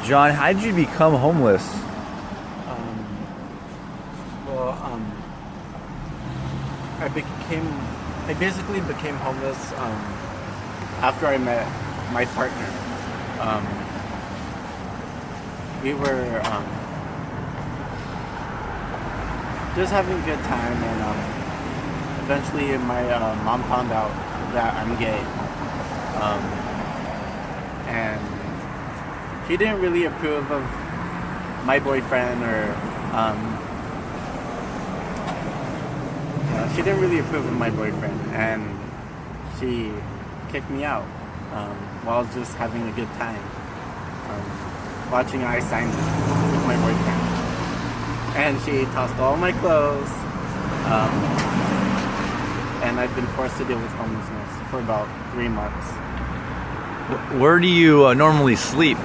John, how did you become homeless? Um, well, I basically became homeless after I met my partner. Um, we were just having a good time, and eventually my mom found out that I'm gay, and she didn't really approve of my boyfriend, or she didn't really approve of my boyfriend, and she kicked me out while I was just having a good time, watching Ice Sign with my boyfriend. And she tossed all my clothes, and I've been forced to deal with homelessness for about 3 months. Where do you normally sleep?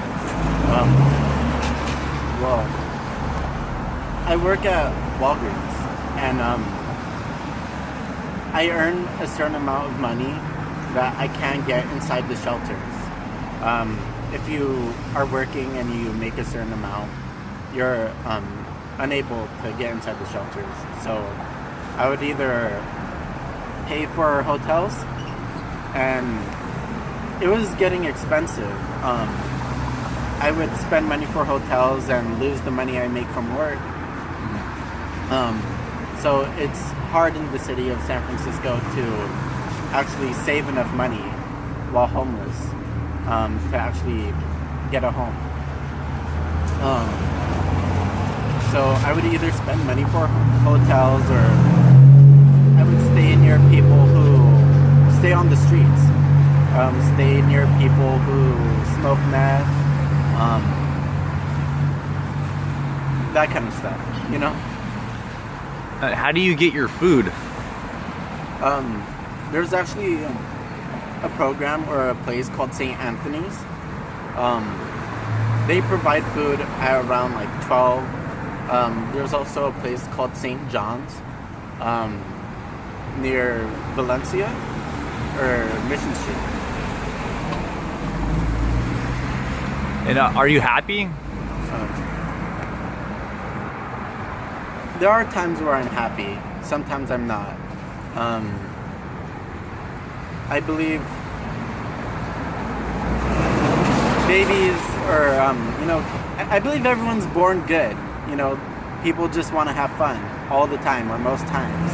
Well, I work at Walgreens, and I earn a certain amount of money that I can't get inside the shelters. If you are working and you make a certain amount, you're unable to get inside the shelters. So I would either pay for hotels, and it was getting expensive. I would spend money for hotels and lose the money I make from work. So it's hard in the city of San Francisco to actually save enough money while homeless to actually get a home. So I would either spend money for hotels, or I would stay near people who stay on the streets, stay near people who smoke meth, that kind of stuff, you know? How do you get your food? There's actually a program or a place called St. Anthony's. They provide food at around like 12. There's also a place called St. John's near Valencia or Mission Street. And are you happy? There are times where I'm happy. Sometimes I'm not. I believe babies, or I believe everyone's born good. You know, people just want to have fun all the time, or most times.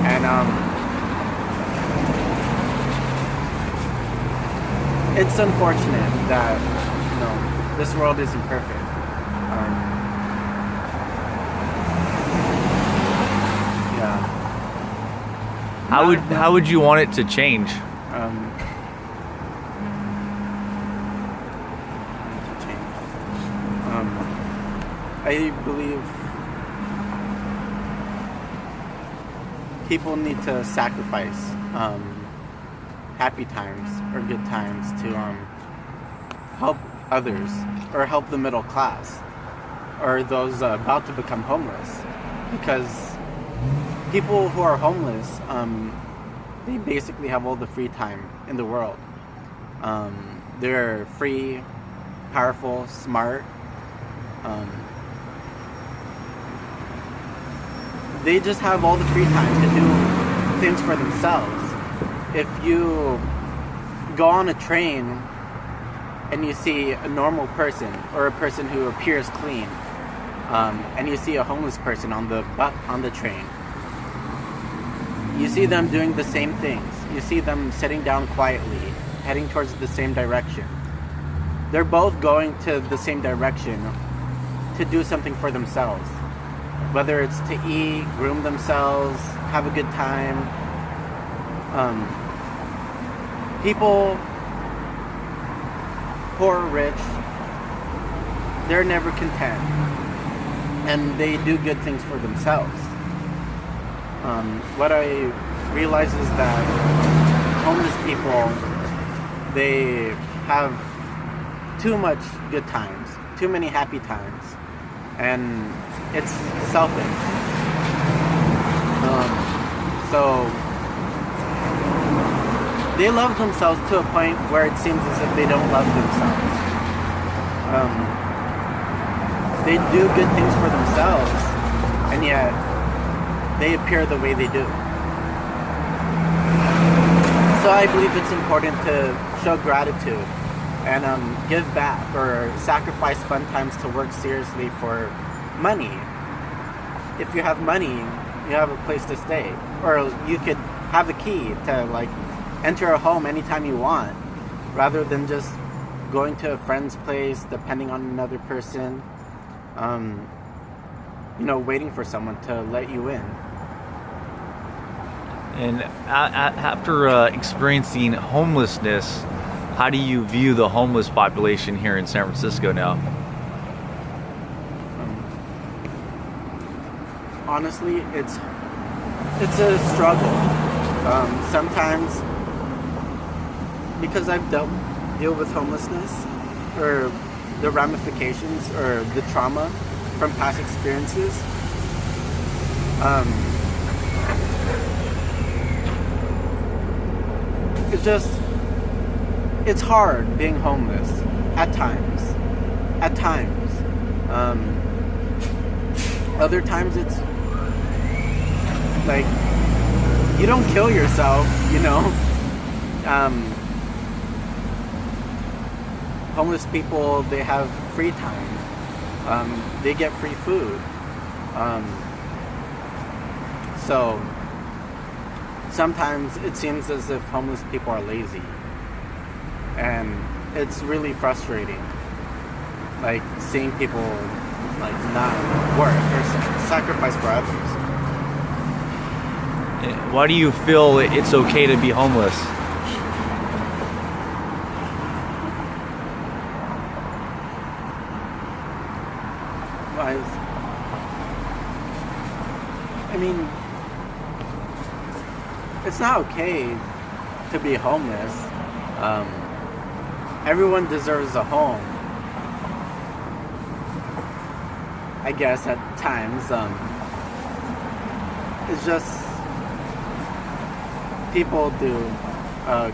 And it's unfortunate that this world isn't perfect. How would you want it to change? I believe people need to sacrifice happy times or good times to help others, or help the middle class, or those about to become homeless. Because people who are homeless, they basically have all the free time in the world. They're free, powerful, smart. They just have all the free time to do things for themselves. If you go on a train and you see a normal person, or a person who appears clean, and you see a homeless person on the train, you see them doing the same things. You see them sitting down quietly, heading towards the same direction. They're both going to the same direction to do something for themselves. Whether it's to eat, groom themselves, have a good time. People who are rich, they're never content. And they do good things for themselves. What I realize is that homeless people, they have too much good times, too many happy times, and it's selfish. So they love themselves to a point where it seems as if they don't love themselves. they do good things for themselves, and yet they appear the way they do. So I believe it's important to show gratitude and give back or sacrifice fun times to work seriously for money. If you have money, you have a place to stay, or you could have a key to like enter a home anytime you want, rather than just going to a friend's place, depending on another person, waiting for someone to let you in. And after experiencing homelessness, how do you view the homeless population here in San Francisco now? Honestly, it's a struggle. Sometimes, because I've deal with homelessness, or the ramifications or the trauma from past experiences, it's hard being homeless at times. Other times it's like you don't kill yourself, homeless people, they have free time. They get free food. So sometimes it seems as if homeless people are lazy. And it's really frustrating. Like seeing people like not work or sacrifice for others. Why do you feel it's okay to be homeless? I mean, it's not okay to be homeless. Everyone deserves a home. I guess at times, it's just people do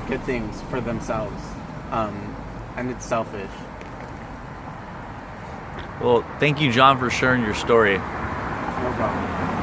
good things for themselves, and it's selfish. Well, thank you, John, for sharing your story. No problem.